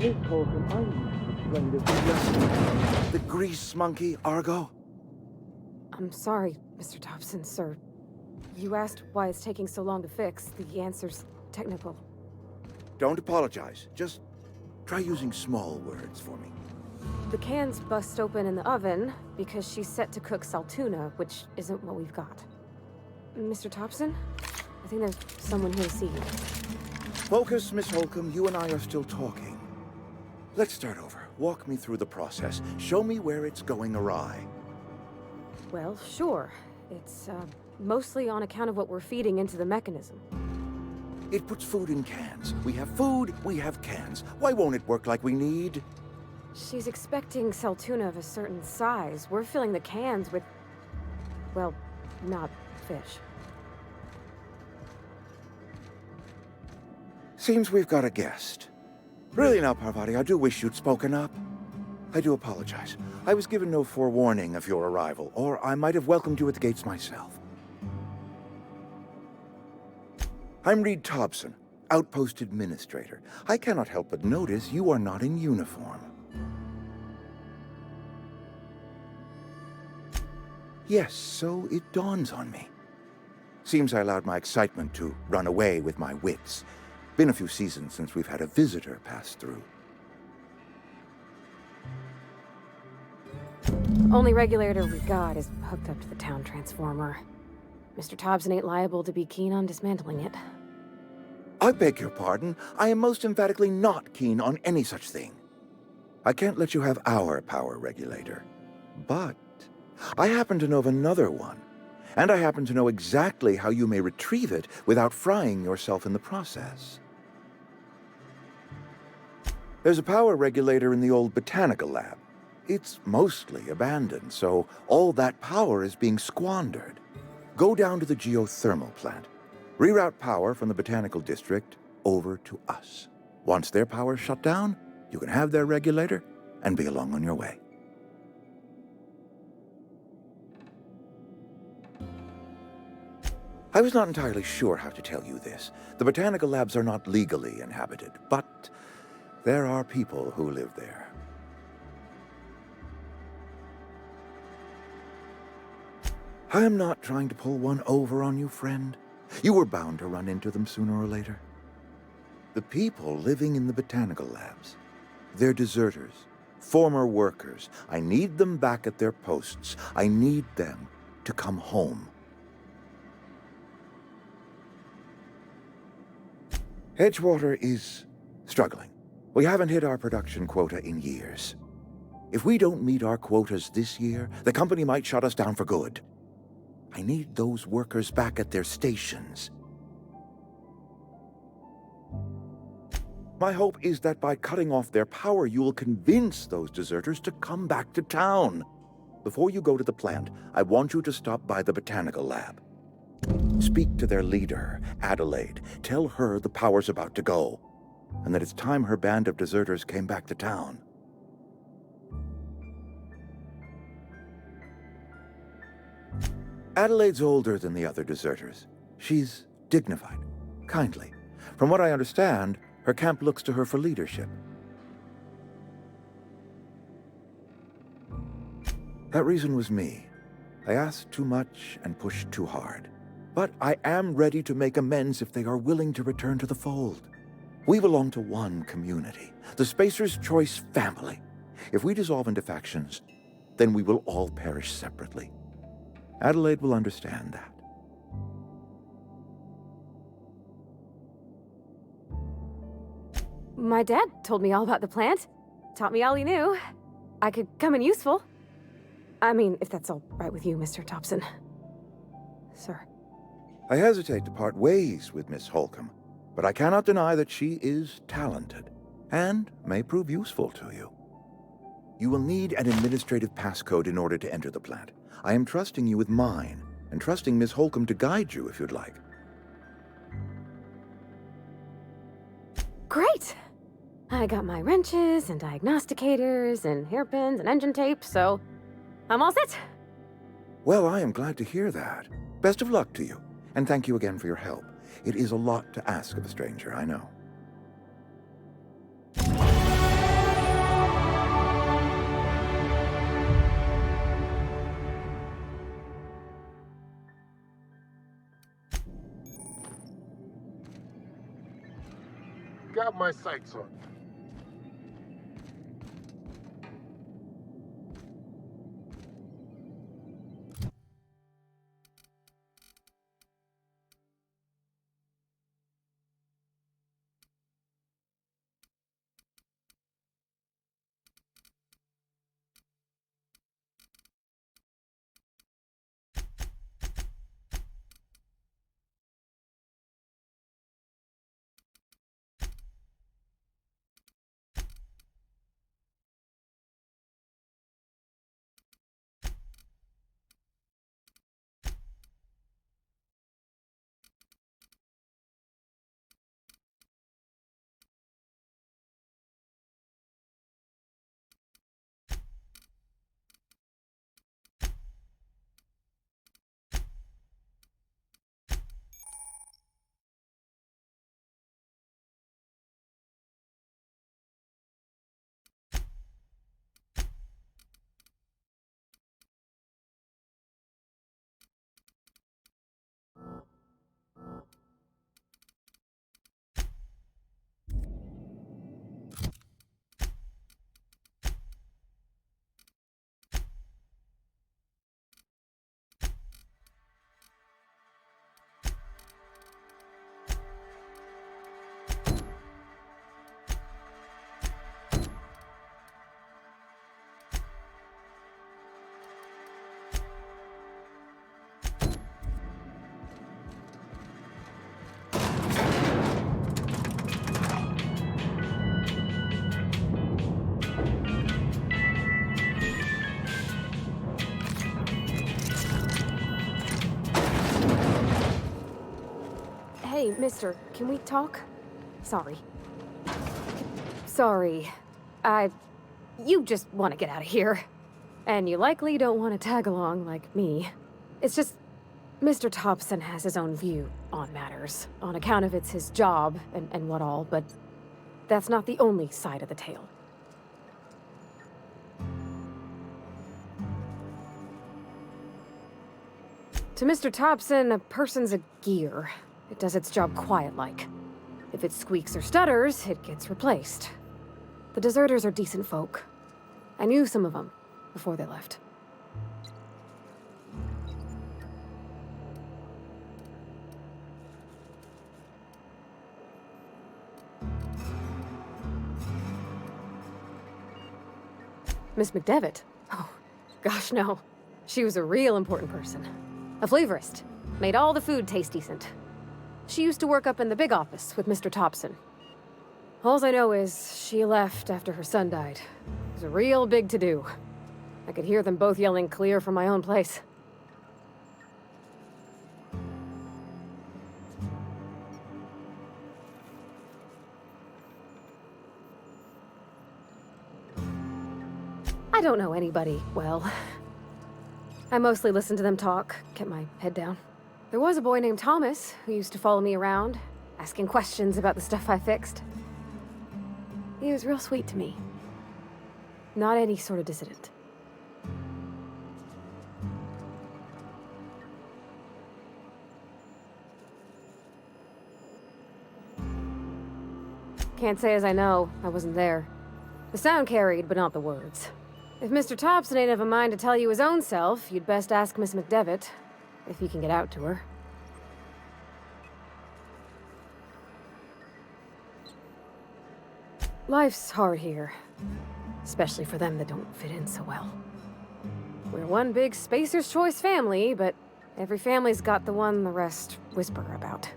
Miss Holcomb, I'm splendid. The grease monkey, Argo? I'm sorry, Mr. Thompson, sir. You asked why it's taking so long to fix. The answer's technical. Don't apologize. Just try using small words for me. The cans bust open in the oven because she's set to cook saltuna, which isn't what we've got. Mr. Thompson? I think there's someone here to see you. Focus, Miss Holcomb. You and I are still talking. Let's start over. Walk me through the process. Show me where it's going awry. Well, sure. It's, mostly on account of what we're feeding into the mechanism. It puts food in cans. We have food, we have cans. Why won't it work like we need? She's expecting saltuna of a certain size. We're filling the cans with, well, not fish. Seems we've got a guest. Really now, Parvati, I do wish you'd spoken up. I do apologize. I was given no forewarning of your arrival, or I might have welcomed you at the gates myself. I'm Reed Thompson, Outpost Administrator. I cannot help but notice you are not in uniform. Yes, so it dawns on me. Seems I allowed my excitement to run away with my wits. Been a few seasons since we've had a visitor pass through. Only regulator we got is hooked up to the town transformer. Mr. Thompson ain't liable to be keen on dismantling it. I beg your pardon. I am most emphatically not keen on any such thing. I can't let you have our power regulator. But I happen to know of another one. And I happen to know exactly how you may retrieve it without frying yourself in the process. There's a power regulator in the old botanical lab. It's mostly abandoned, so all that power is being squandered. Go down to the geothermal plant. Reroute power from the botanical district over to us. Once their power's shut down, you can have their regulator and be along on your way. I was not entirely sure how to tell you this. The botanical labs are not legally inhabited, but there are people who live there. I am not trying to pull one over on you, friend. You were bound to run into them sooner or later. The people living in the botanical labs, they're deserters, former workers. I need them back at their posts. I need them to come home. Edgewater is struggling. We haven't hit our production quota in years. If we don't meet our quotas this year, the company might shut us down for good. I need those workers back at their stations. My hope is that by cutting off their power, you will convince those deserters to come back to town. Before you go to the plant, I want you to stop by the botanical lab. Speak to their leader, Adelaide. Tell her the power's about to go, and that it's time her band of deserters came back to town. Adelaide's older than the other deserters. She's dignified, kindly. From what I understand, her camp looks to her for leadership. That reason was me. I asked too much and pushed too hard. But I am ready to make amends if they are willing to return to the fold. We belong to one community, the Spacer's Choice family. If we dissolve into factions, then we will all perish separately. Adelaide will understand that. My dad told me all about the plant. Taught me all he knew. I could come in useful. I mean, if that's all right with you, Mr. Thompson. Sir. I hesitate to part ways with Miss Holcomb, but I cannot deny that she is talented and may prove useful to you. You will need an administrative passcode in order to enter the plant. I am trusting you with mine, and trusting Miss Holcomb to guide you if you'd like. Great! I got my wrenches and diagnosticators and hairpins and engine tape, so I'm all set. Well, I am glad to hear that. Best of luck to you, and thank you again for your help. It is a lot to ask of a stranger, I know. got my sights on. Hey, mister, can we talk? Sorry. Sorry. You just want to get out of here. And you likely don't want to tag along like me. It's just, Mr. Thompson has his own view on matters, on account of it's his job and what all, but that's not the only side of the tale. To Mr. Thompson, a person's a gear. It does its job quiet-like. If it squeaks or stutters, it gets replaced. The deserters are decent folk. I knew some of them before they left. Miss McDevitt? Oh, gosh, no. She was a real important person. A flavorist. Made all the food taste decent. She used to work up in the big office with Mr. Thompson. Alls I know is she left after her son died. It was a real big to-do. I could hear them both yelling clear from my own place. I don't know anybody well. I mostly listened to them talk, kept my head down. There was a boy named Thomas who used to follow me around, asking questions about the stuff I fixed. He was real sweet to me. Not any sort of dissident. Can't say as I know. I wasn't there. The sound carried, but not the words. If Mr. Thompson ain't of a mind to tell you his own self, you'd best ask Miss McDevitt. If he can get out to her. Life's hard here. Especially for them that don't fit in so well. We're one big Spacer's Choice family, but every family's got the one the rest whisper about.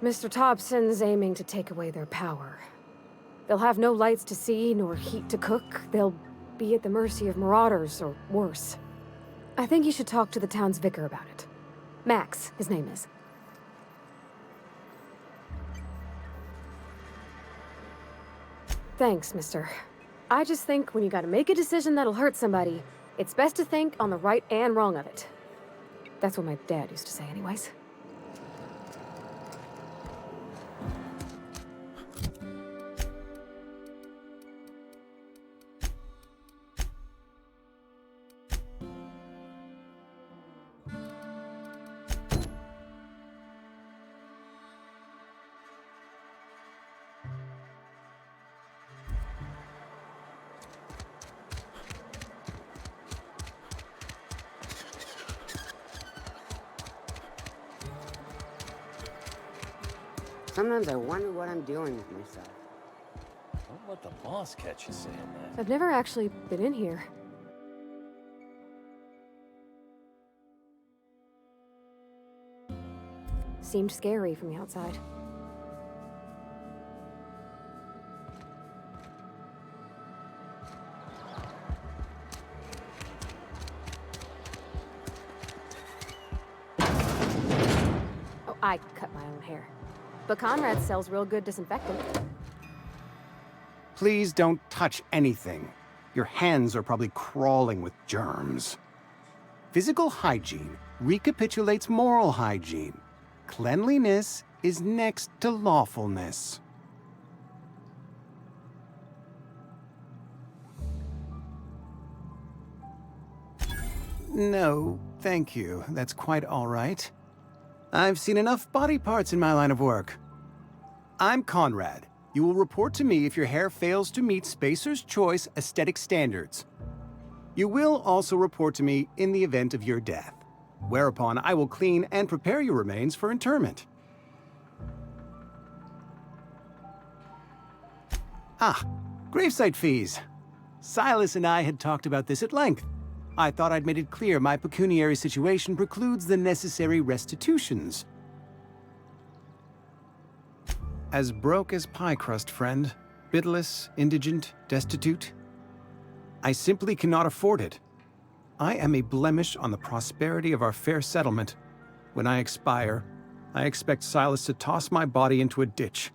Mr. Thompson's aiming to take away their power. They'll have no lights to see, nor heat to cook. They'll be at the mercy of marauders, or worse. I think you should talk to the town's vicar about it. Max, his name is. Thanks, mister. I just think when you gotta make a decision that'll hurt somebody, it's best to think on the right and wrong of it. That's what my dad used to say anyways. Sometimes I wonder what I'm doing with myself. Don't let the boss catch you saying that. I've never actually been in here. Seemed scary from the outside. Oh, I cut my own hair. But Conrad sells real good disinfectant. Please don't touch anything. Your hands are probably crawling with germs. Physical hygiene recapitulates moral hygiene. Cleanliness is next to lawfulness. No, thank you. That's quite all right. I've seen enough body parts in my line of work. I'm Conrad. You will report to me if your hair fails to meet Spacer's Choice aesthetic standards. You will also report to me in the event of your death, whereupon I will clean and prepare your remains for interment. Ah, gravesite fees. Silas and I had talked about this at length. I thought I'd made it clear my pecuniary situation precludes the necessary restitutions. As broke as pie crust, friend. Bitless, indigent, destitute. I simply cannot afford it. I am a blemish on the prosperity of our fair settlement. When I expire, I expect Silas to toss my body into a ditch.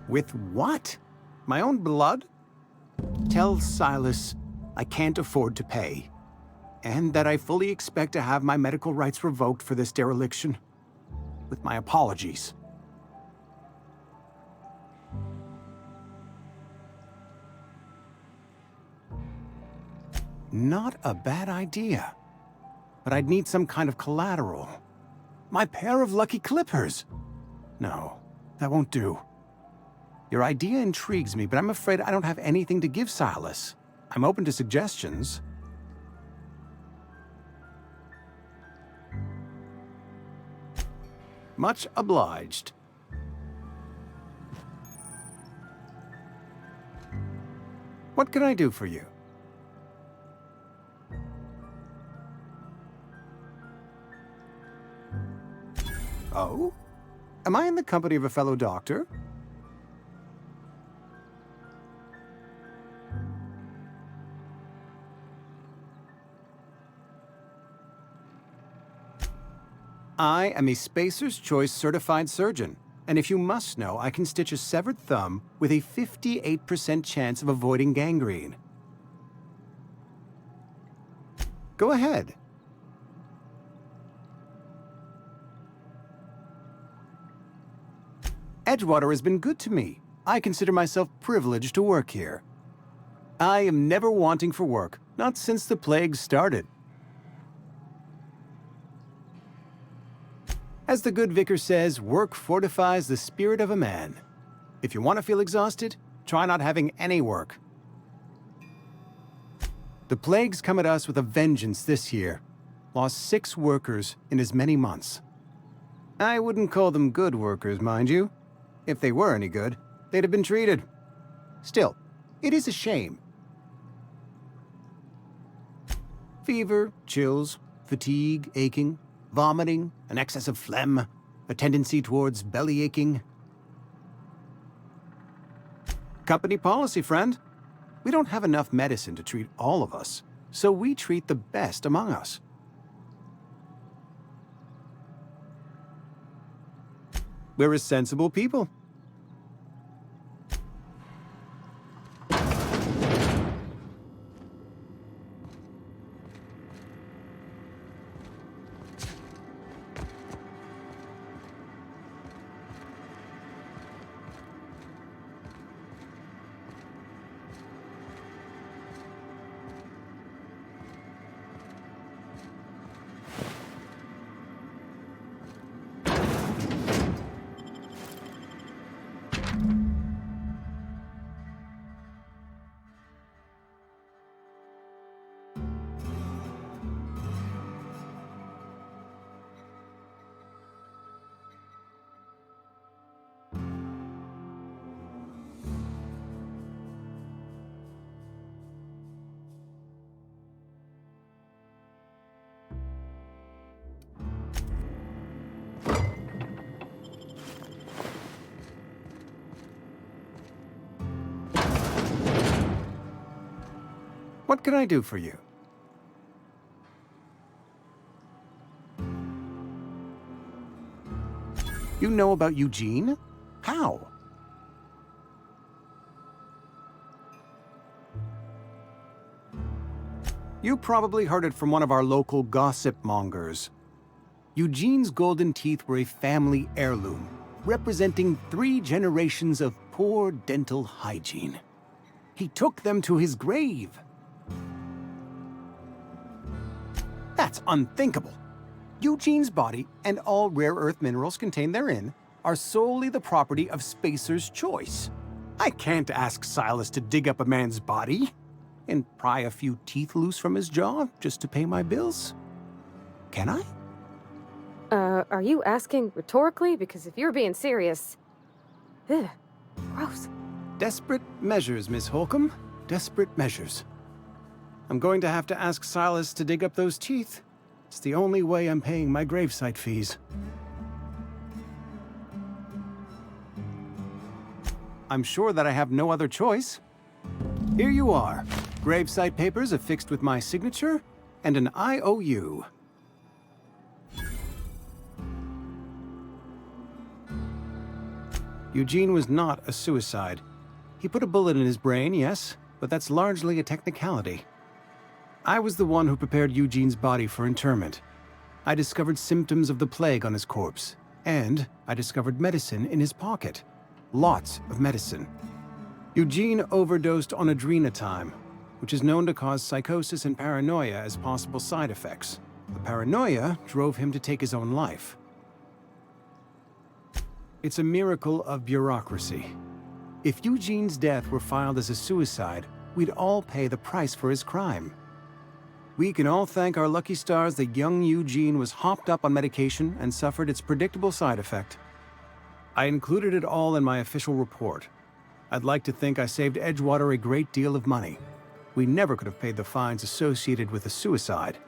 With what? My own blood? Tell Silas I can't afford to pay, and that I fully expect to have my medical rights revoked for this dereliction. With my apologies. Not a bad idea. But I'd need some kind of collateral. My pair of lucky clippers! No, that won't do. Your idea intrigues me, but I'm afraid I don't have anything to give Silas. I'm open to suggestions. Much obliged. What can I do for you? Oh? Am I in the company of a fellow doctor? I am a Spacer's Choice certified surgeon, and if you must know, I can stitch a severed thumb with a 58% chance of avoiding gangrene. Go ahead. Edgewater has been good to me. I consider myself privileged to work here. I am never wanting for work, not since the plague started. As the good vicar says, work fortifies the spirit of a man. If you want to feel exhausted, try not having any work. The plague's come at us with a vengeance this year. Lost 6 workers in as many months. I wouldn't call them good workers, mind you. If they were any good, they'd have been treated. Still, it is a shame. Fever, chills, fatigue, aching, vomiting, an excess of phlegm, a tendency towards belly aching. Company policy, friend. We don't have enough medicine to treat all of us, so we treat the best among us. We're a sensible people. What can I do for you? You know about Eugene? How? You probably heard it from one of our local gossip mongers. Eugene's golden teeth were a family heirloom, representing 3 generations of poor dental hygiene. He took them to his grave. That's unthinkable. Eugene's body and all rare earth minerals contained therein are solely the property of Spacer's Choice. I can't ask Silas to dig up a man's body and pry a few teeth loose from his jaw just to pay my bills. Can I? Are you asking rhetorically? Because if you're being serious... Ugh, gross. Desperate measures, Miss Holcomb. Desperate measures. I'm going to have to ask Silas to dig up those teeth. It's the only way I'm paying my gravesite fees. I'm sure that I have no other choice. Here you are. Gravesite papers affixed with my signature and an IOU. Eugene was not a suicide. He put a bullet in his brain, yes, but that's largely a technicality. I was the one who prepared Eugene's body for interment. I discovered symptoms of the plague on his corpse, and I discovered medicine in his pocket. Lots of medicine. Eugene overdosed on adrenatime, which is known to cause psychosis and paranoia as possible side effects. The paranoia drove him to take his own life. It's a miracle of bureaucracy. If Eugene's death were filed as a suicide, we'd all pay the price for his crime. We can all thank our lucky stars that young Eugene was hopped up on medication and suffered its predictable side effect. I included it all in my official report. I'd like to think I saved Edgewater a great deal of money. We never could have paid the fines associated with a suicide.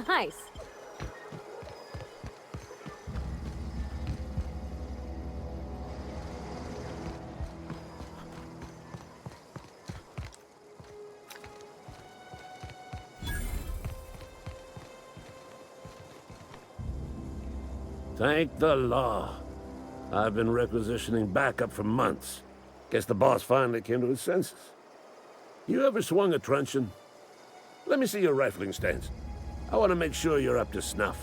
Nice. Thank the law. I've been requisitioning backup for months. Guess the boss finally came to his senses. You ever swung a truncheon? Let me see your rifling stance. I want to make sure you're up to snuff.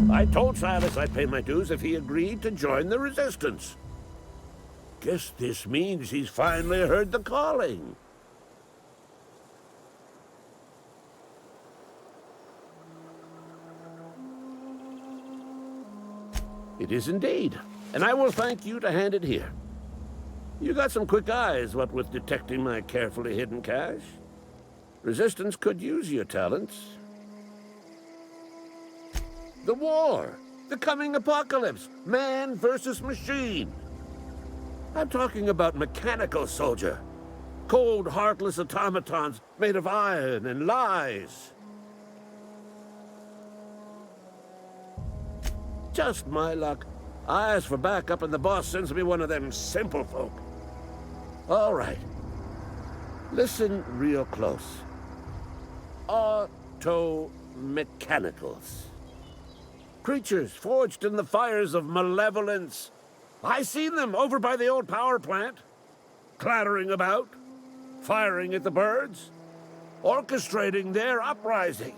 I told Silas I'd pay my dues if he agreed to join the resistance. Guess this means he's finally heard the calling. It is indeed, and I will thank you to hand it here. You got some quick eyes, what with detecting my carefully hidden cache. Resistance could use your talents. The war! The coming apocalypse! Man versus machine! I'm talking about mechanical soldier. Cold, heartless automatons made of iron and lies. Just my luck. I ask for backup and the boss sends me one of them simple folk. All right. Listen real close. Auto-mechanicals. Creatures forged in the fires of malevolence. I seen them over by the old power plant. Clattering about. Firing at the birds. Orchestrating their uprising.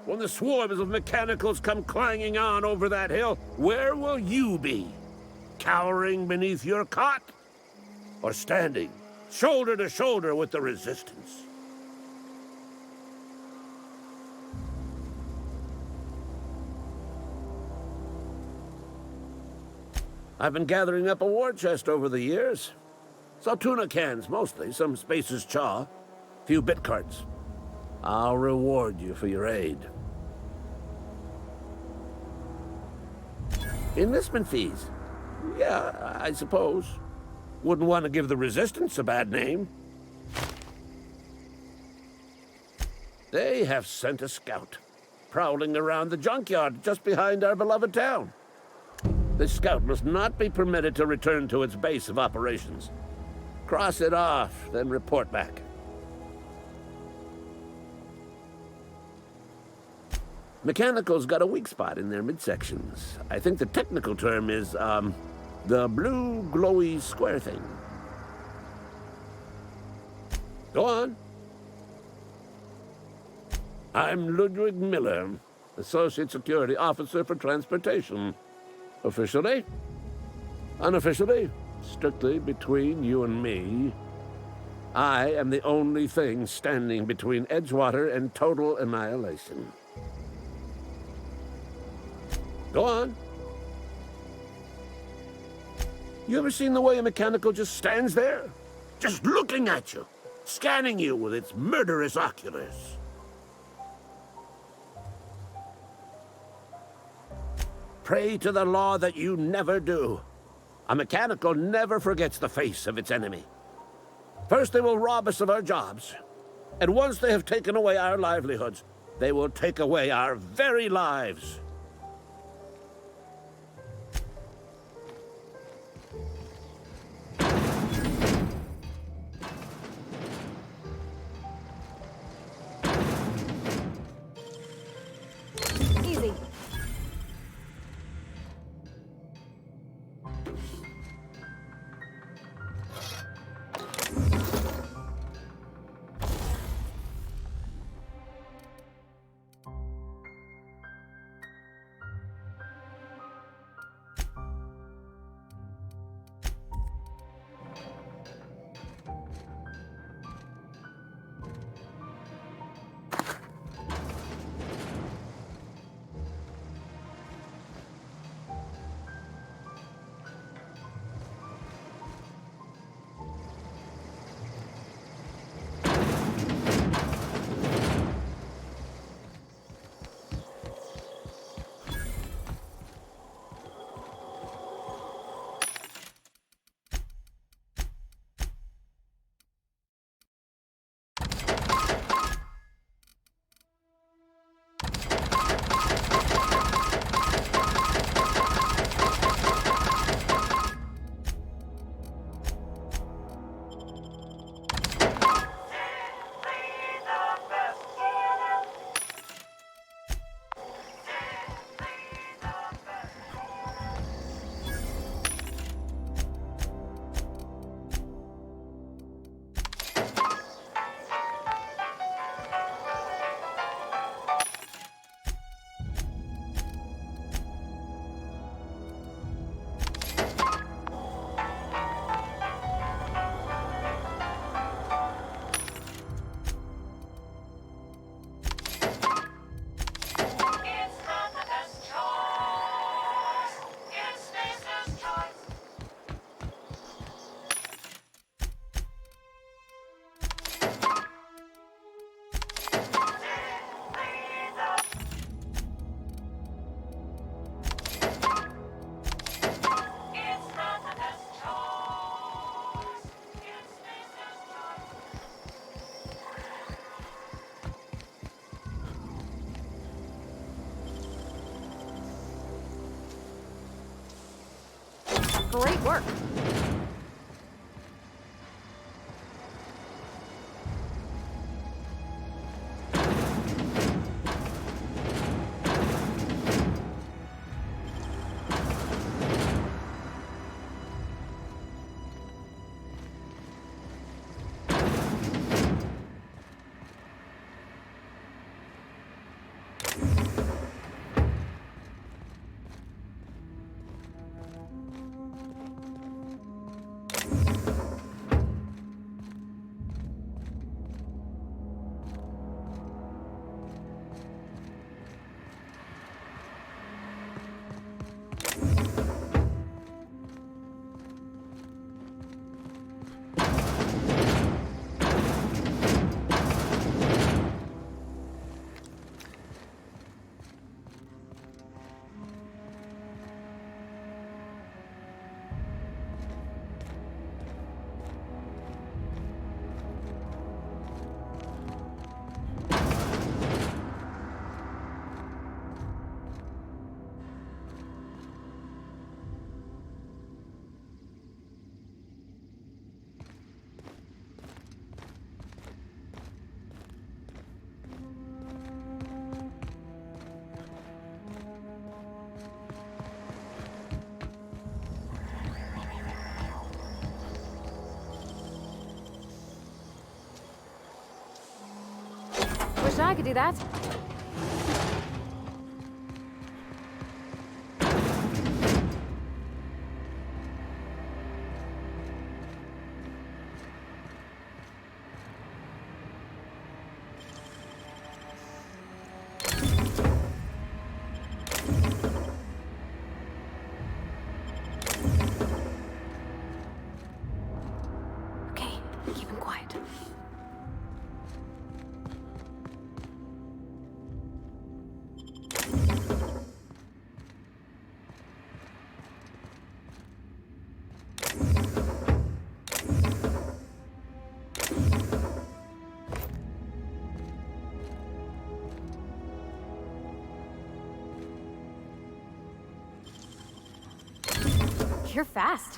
When the swarms of mechanicals come clanging on over that hill, where will you be? Cowering beneath your cot? Or standing, shoulder to shoulder with the resistance? I've been gathering up a war chest over the years. Saw tuna cans, mostly, some Spacer's chaw, few bit cards. I'll reward you for your aid. Enlistment fees. Yeah, I suppose. Wouldn't want to give the Resistance a bad name. They have sent a scout, prowling around the junkyard just behind our beloved town. This scout must not be permitted to return to its base of operations. Cross it off, then report back. Mechanicals got a weak spot in their midsections. I think the technical term is, the blue glowy square thing. Go on. I'm Ludwig Miller, Associate Security Officer for Transportation. Officially? Unofficially? Strictly between you and me. I am the only thing standing between Edgewater and total annihilation. Go on. You ever seen the way a mechanical just stands there? Just looking at you, scanning you with its murderous oculars. Pray to the law that you never do. A mechanical never forgets the face of its enemy. First they will rob us of our jobs, and once they have taken away our livelihoods, they will take away our very lives. Easy. Great work. Wish I could do that. Okay, keep him quiet. You're fast.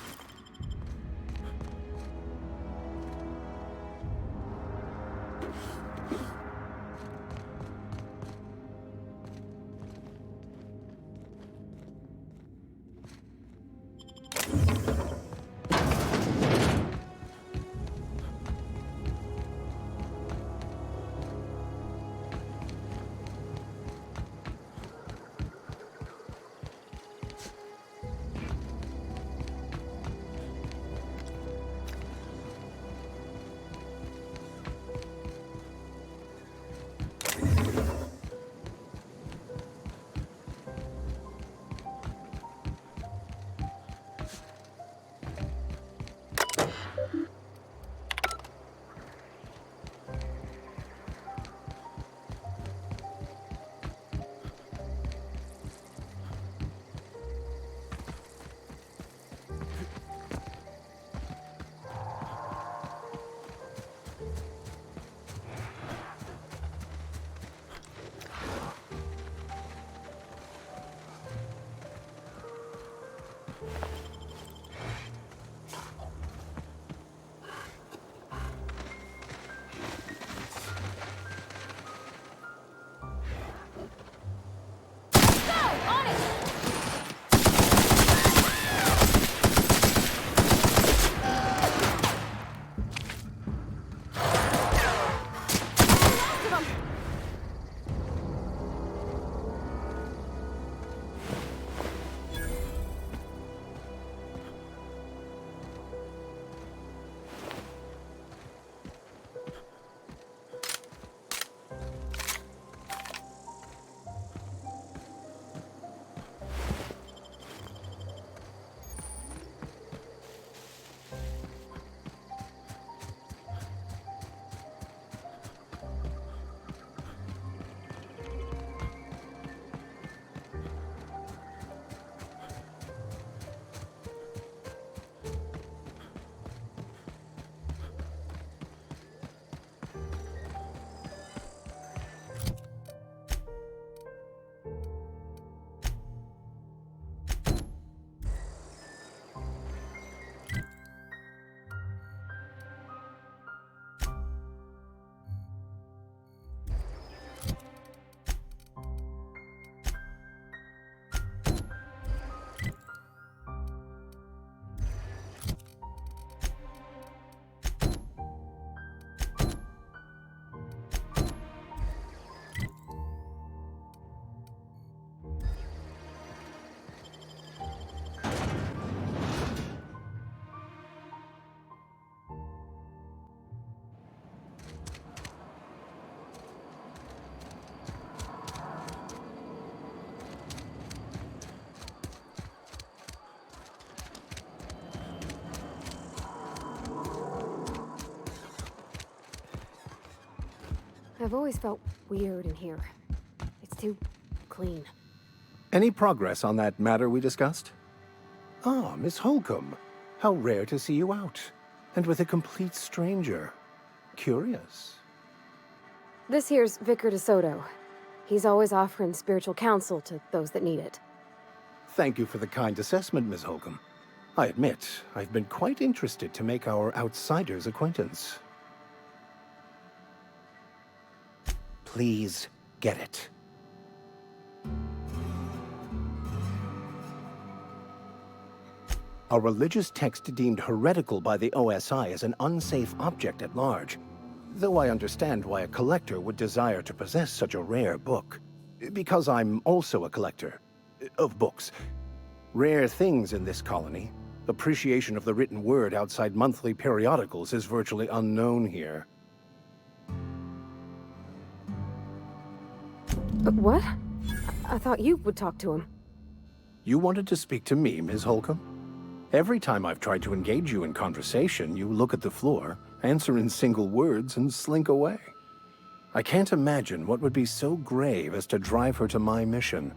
I've always felt weird in here. It's too clean. Any progress on that matter we discussed? Ah, Miss Holcomb. How rare to see you out. And with a complete stranger. Curious. This here's Vicar DeSoto. He's always offering spiritual counsel to those that need it. Thank you for the kind assessment, Miss Holcomb. I admit, I've been quite interested to make our outsider's acquaintance. Please get it. A religious text deemed heretical by the OSI is an unsafe object at large, though I understand why a collector would desire to possess such a rare book. Because I'm also a collector of books. Rare things in this colony. Appreciation of the written word outside monthly periodicals is virtually unknown here. But what? I thought you would talk to him. You wanted to speak to me, Ms. Holcomb? Every time I've tried to engage you in conversation, you look at the floor, answer in single words, and slink away. I can't imagine what would be so grave as to drive her to my mission.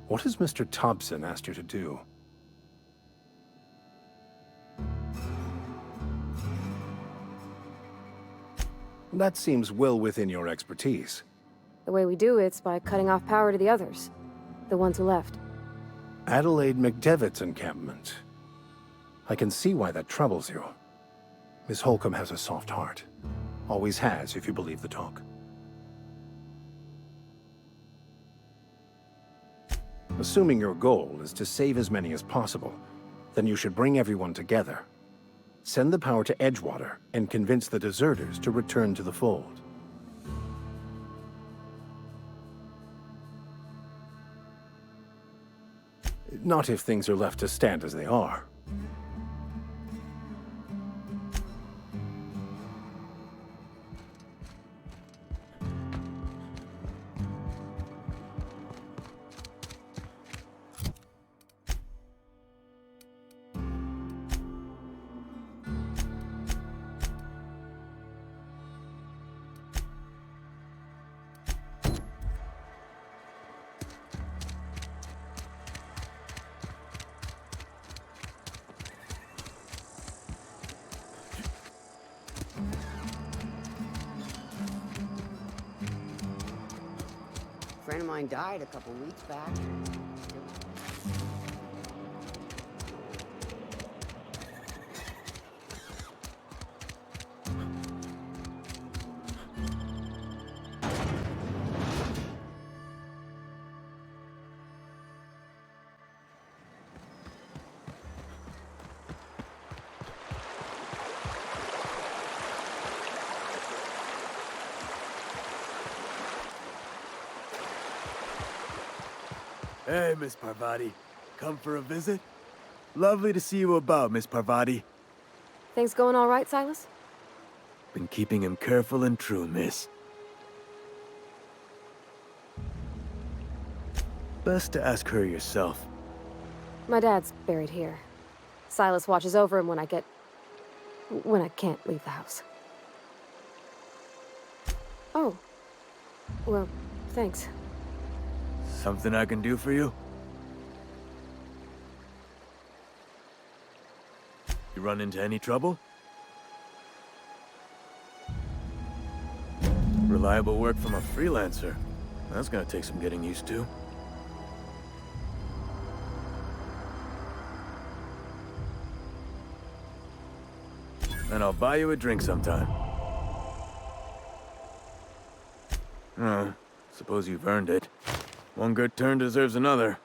What has Mr. Thompson asked you to do? That seems well within your expertise. The way we do it's by cutting off power to the others. The ones who left. Adelaide McDevitt's encampment. I can see why that troubles you. Miss Holcomb has a soft heart. Always has, if you believe the talk. Assuming your goal is to save as many as possible, then you should bring everyone together. Send the power to Edgewater and convince the deserters to return to the fold. Not if things are left to stand as they are. A friend of mine died a couple weeks back. Hey, Miss Parvati. Come for a visit? Lovely to see you about, Miss Parvati. Things going all right, Silas? Been keeping him careful and true, miss. Best to ask her yourself. My dad's buried here. Silas watches over him when I can't leave the house. Oh. Well, thanks. Something I can do for you? You run into any trouble? Reliable work from a freelancer. That's gonna take some getting used to. And I'll buy you a drink sometime. Suppose you've earned it. One good turn deserves another.